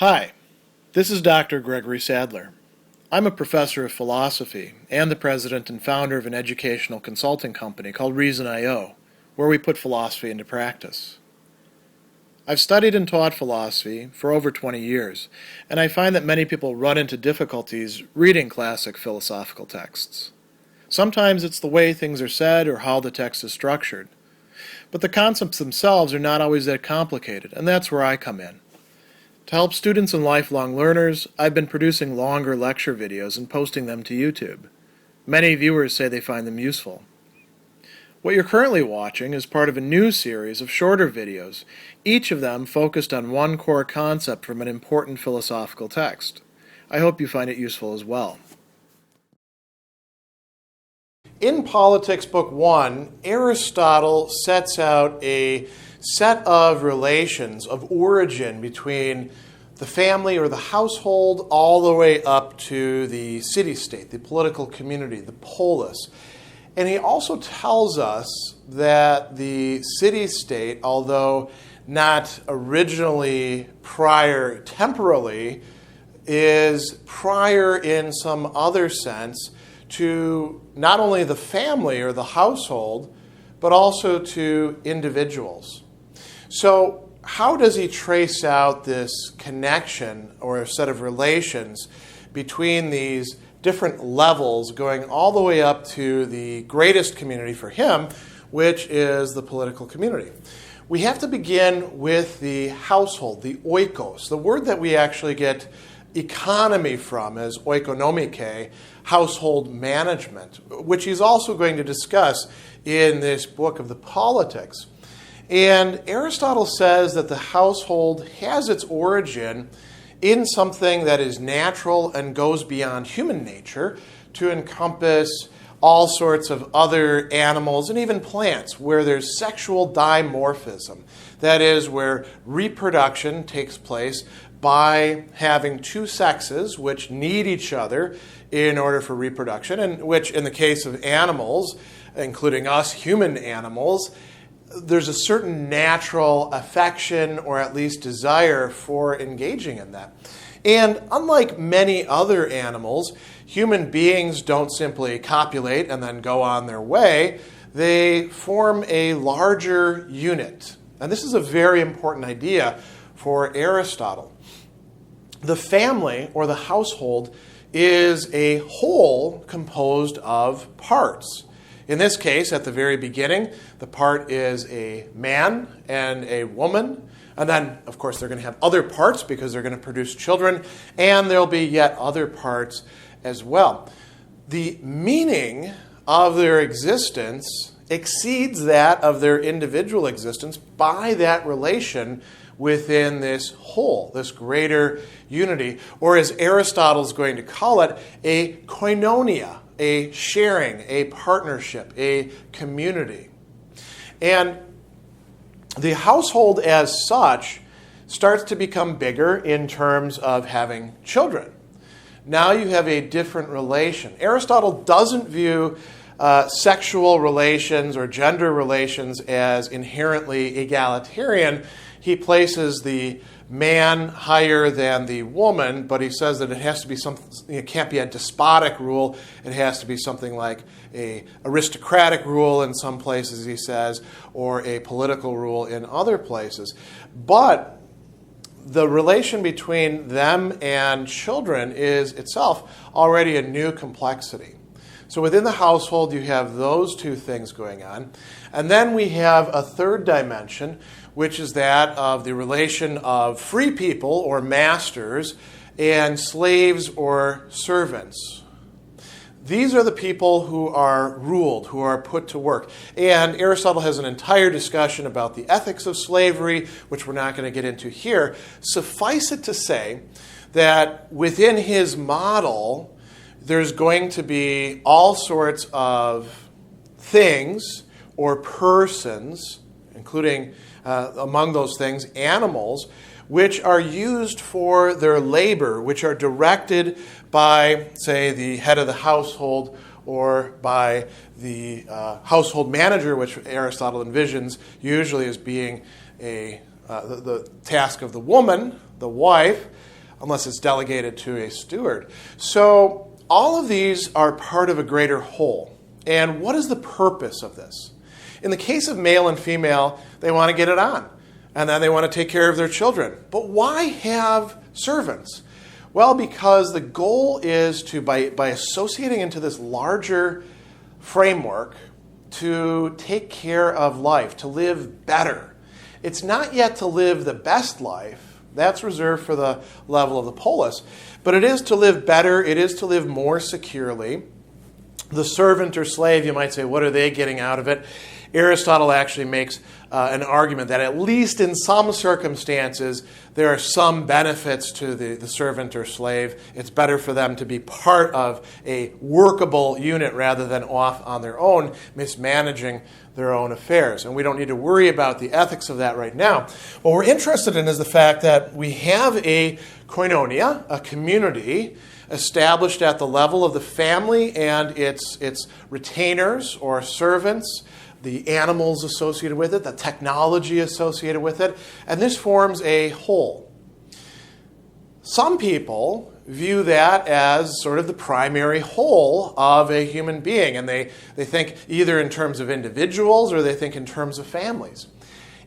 Hi, this is Dr. Gregory Sadler. I'm a professor of philosophy and the president and founder of an educational consulting company called Reason.io, where we put philosophy into practice. I've studied and taught philosophy for over 20 years, and I find that many people run into difficulties reading classic philosophical texts. Sometimes it's the way things are said or how the text is structured. But the concepts themselves are not always that complicated, and that's where I come in. To help students and lifelong learners, I've been producing longer lecture videos and posting them to YouTube. Many viewers say they find them useful. What you're currently watching is part of a new series of shorter videos, each of them focused on one core concept from an important philosophical text. I hope you find it useful as well. In Politics Book 1, Aristotle sets out a set of relations of origin between the family or the household all the way up to the city-state, the political community, the polis. And he also tells us that the city-state, although not originally prior temporally, is prior in some other sense to not only the family or the household, but also to individuals. So how does he trace out this connection or a set of relations between these different levels going all the way up to the greatest community for him, which is the political community? We have to begin with the household, the oikos. The word that we actually get economy from is oikonomike, household management, which he's also going to discuss in this book of the Politics. And Aristotle says that the household has its origin in something that is natural and goes beyond human nature to encompass all sorts of other animals and even plants where there's sexual dimorphism. That is, where reproduction takes place by having two sexes which need each other in order for reproduction, and which in the case of animals, including us human animals, there's a certain natural affection or at least desire for engaging in that. And unlike many other animals, human beings don't simply copulate and then go on their way. They form a larger unit. And this is a very important idea for Aristotle. The family or the household is a whole composed of parts. In this case, at the very beginning, the part is a man and a woman. And then, of course, they're going to have other parts because they're going to produce children. And there'll be yet other parts as well. The meaning of their existence exceeds that of their individual existence by that relation within this whole, this greater unity. Or as Aristotle's going to call it, a koinonia, a sharing, a partnership, a community. And the household as such starts to become bigger in terms of having children. Now you have a different relation. Aristotle doesn't view sexual relations or gender relations as inherently egalitarian. He places the man higher than the woman, but he says that it has to be something, it can't be a despotic rule. It has to be something like an aristocratic rule in some places, he says, or a political rule in other places. But the relation between them and children is itself already a new complexity. So within the household, you have those two things going on. And then we have a third dimension, which is that of the relation of free people or masters and slaves or servants. These are the people who are ruled, who are put to work. And Aristotle has an entire discussion about the ethics of slavery, which we're not going to get into here. Suffice it to say that within his model, there's going to be all sorts of things or persons, including among those things, animals, which are used for their labor, which are directed by, say, the head of the household or by the household manager, which Aristotle envisions usually as being the task of the woman, the wife, unless it's delegated to a steward. So all of these are part of a greater whole. And what is the purpose of this? In the case of male and female, they want to get it on, and then they want to take care of their children. But why have servants? Well, because the goal is to, by associating into this larger framework, to take care of life, to live better. It's not yet to live the best life. That's reserved for the level of the polis. But it is to live better. It is to live more securely. The servant or slave, you might say, what are they getting out of it? Aristotle actually makes an argument that at least in some circumstances, there are some benefits to the servant or slave. It's better for them to be part of a workable unit rather than off on their own, mismanaging their own affairs. And we don't need to worry about the ethics of that right now. What we're interested in is the fact that we have a koinonia, a community, established at the level of the family and its retainers or servants, the animals associated with it, the technology associated with it, and this forms a whole. Some people view that as sort of the primary whole of a human being, and they think either in terms of individuals or they think in terms of families.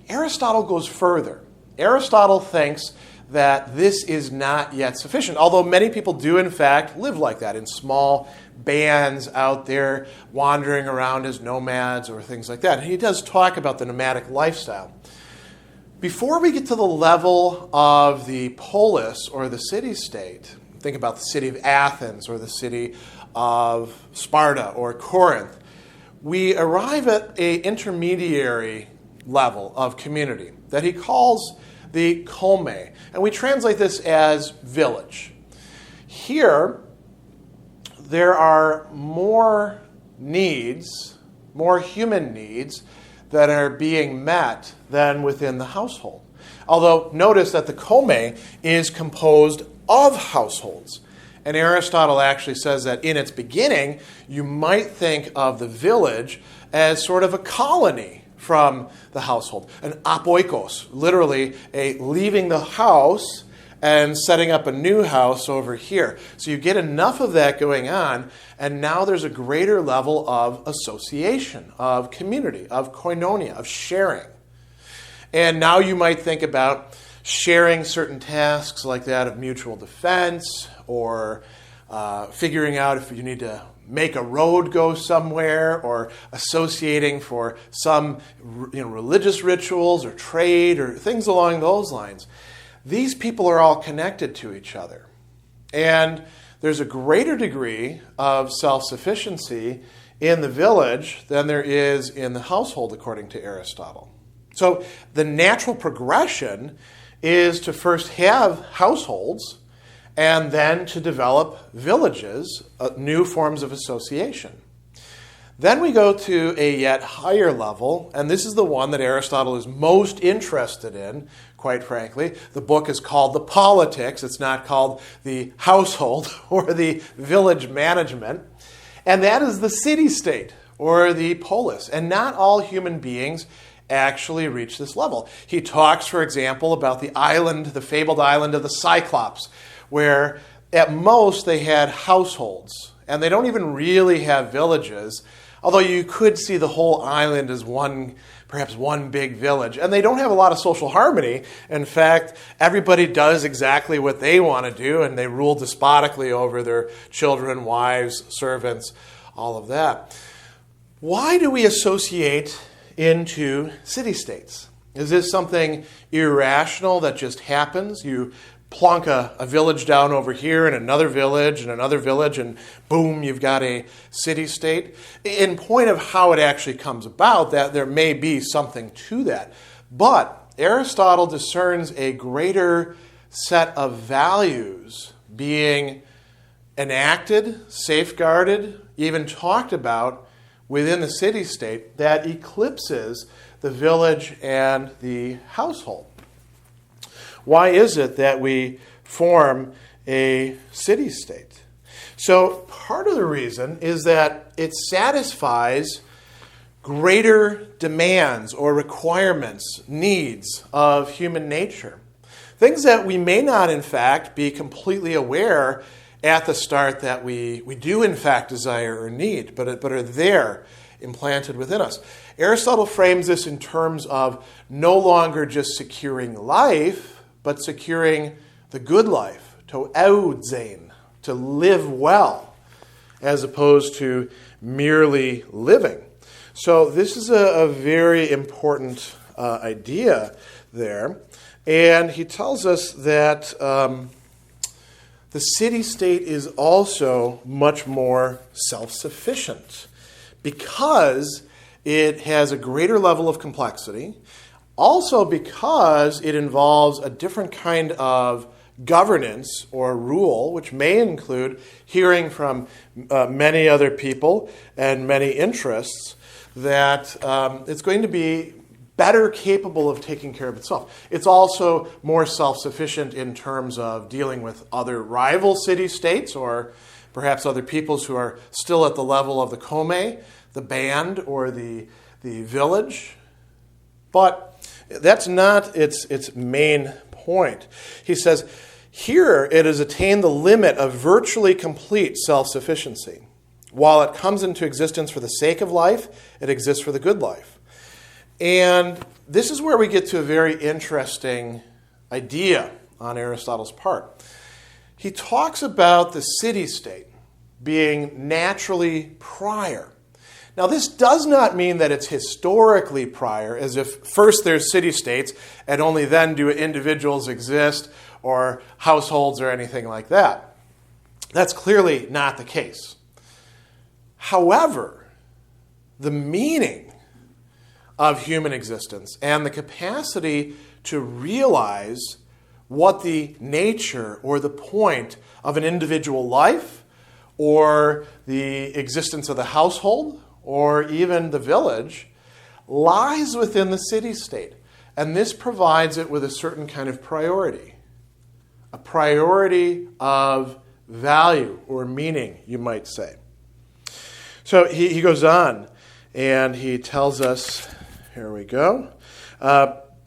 Aristotle goes further. Aristotle thinks that this is not yet sufficient, although many people do in fact live like that in small bands out there wandering around as nomads or things like that. And he does talk about the nomadic lifestyle. Before we get to the level of the polis or the city-state, think about the city of Athens or the city of Sparta or Corinth, we arrive at an intermediary level of community that he calls the kome, and we translate this as village. Here, there are more needs, more human needs, that are being met than within the household. Although, notice that the kome is composed of households. And Aristotle actually says that in its beginning, you might think of the village as sort of a colony from the household. An oikos, literally a leaving the house and setting up a new house over here. So you get enough of that going on, and now there's a greater level of association, of community, of koinonia, of sharing. And now you might think about sharing certain tasks like that of mutual defense, or figuring out if you need to make a road go somewhere, or associating for some religious rituals or trade or things along those lines. These people are all connected to each other. And there's a greater degree of self-sufficiency in the village than there is in the household, according to Aristotle. So the natural progression is to first have households and then to develop villages, new forms of association. Then we go to a yet higher level, and this is the one that Aristotle is most interested in, quite frankly. The book is called The Politics. It's not called the household or the village management. And that is the city-state or the polis. And not all human beings actually reach this level. He talks, for example, about the island, the fabled island of the Cyclops, where at most they had households. And they don't even really have villages, although you could see the whole island as perhaps one big village. And they don't have a lot of social harmony. In fact, everybody does exactly what they want to do, and they rule despotically over their children, wives, servants, all of that. Why do we associate into city-states? Is this something irrational that just happens? You plunk a village down over here and another village, and boom, you've got a city-state. In point of how it actually comes about, that there may be something to that. But Aristotle discerns a greater set of values being enacted, safeguarded, even talked about within the city-state that eclipses the village and the household. Why is it that we form a city-state? So part of the reason is that it satisfies greater demands or requirements, needs of human nature. Things that we may not, in fact, be completely aware at the start that we do, in fact, desire or need, but are there, implanted within us. Aristotle frames this in terms of no longer just securing life, but securing the good life, to eudzein, to live well, as opposed to merely living. So this is a very important idea there. And he tells us that the city-state is also much more self-sufficient because it has a greater level of complexity, also because it involves a different kind of governance or rule, which may include hearing from many other people and many interests, that it's going to be better capable of taking care of itself. It's also more self-sufficient in terms of dealing with other rival city-states or perhaps other peoples who are still at the level of the come, the band, or the village. But that's not its main point. He says, here it has attained the limit of virtually complete self-sufficiency. While it comes into existence for the sake of life, it exists for the good life. And this is where we get to a very interesting idea on Aristotle's part. He talks about the city-state being naturally prior. Now, this does not mean that it's historically prior, as if first there's city-states and only then do individuals exist or households or anything like that. That's clearly not the case. However, the meaning of human existence and the capacity to realize what the nature or the point of an individual life or the existence of the household or even the village lies within the city-state. And this provides it with a certain kind of priority, a priority of value or meaning, you might say. So he goes on and he tells us, here we go.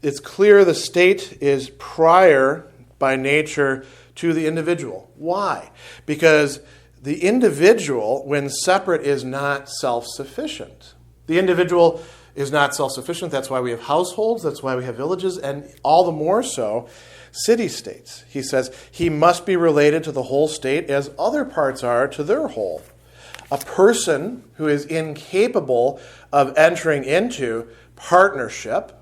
It's clear the state is prior by nature to the individual. Why? Because the individual, when separate, is not self-sufficient. The individual is not self-sufficient. That's why we have households. That's why we have villages. And all the more so, city-states. He says he must be related to the whole state as other parts are to their whole. A person who is incapable of entering into partnership,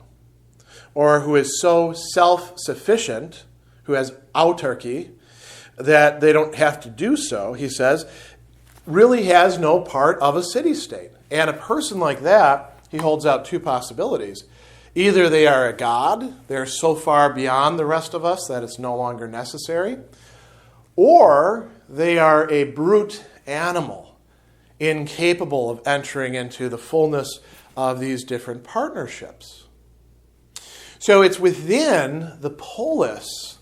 or who is so self-sufficient, who has autarky, that they don't have to do so, he says, really has no part of a city-state. And a person like that, he holds out two possibilities. Either they are a god, they're so far beyond the rest of us that it's no longer necessary, or they are a brute animal, incapable of entering into the fullness of these different partnerships. So it's within the polis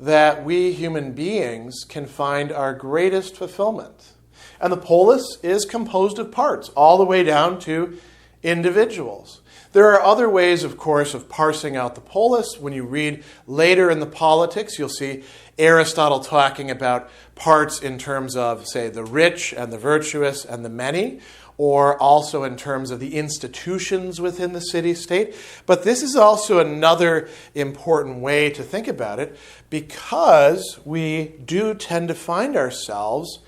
that we human beings can find our greatest fulfillment. And the polis is composed of parts, all the way down to individuals. There are other ways, of course, of parsing out the polis. When you read later in the Politics, you'll see Aristotle talking about parts in terms of, say, the rich and the virtuous and the many, or also in terms of the institutions within the city-state. But this is also another important way to think about it, because we do tend to find ourselves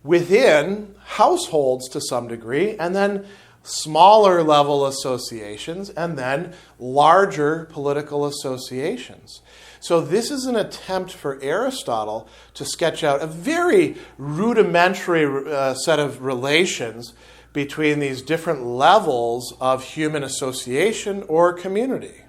within households to some degree, and then smaller level associations, and then larger political associations. So this is an attempt for Aristotle to sketch out a very rudimentary set of relations between these different levels of human association or community.